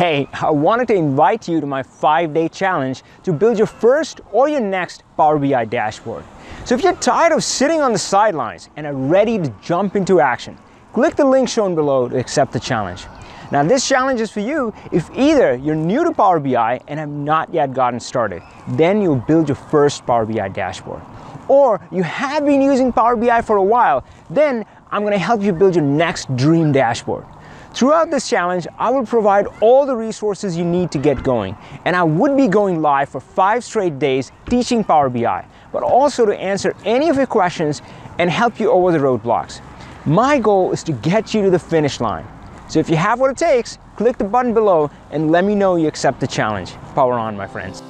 Hey, I wanted to invite you to my 5-day challenge to build your first or your next Power BI dashboard. So if you're tired of sitting on the sidelines and are ready to jump into action, click the link shown below to accept the challenge. Now this challenge is for you if either you're new to Power BI and have not yet gotten started, then you'll build your first Power BI dashboard. Or you have been using Power BI for a while, then I'm going to help you build your next dream dashboard. Throughout this challenge, I will provide all the resources you need to get going, and I would be going live for 5 straight days teaching Power BI, but also to answer any of your questions and help you over the roadblocks. My goal is to get you to the finish line. So if you have what it takes, click the button below and let me know you accept the challenge. Power on, my friends.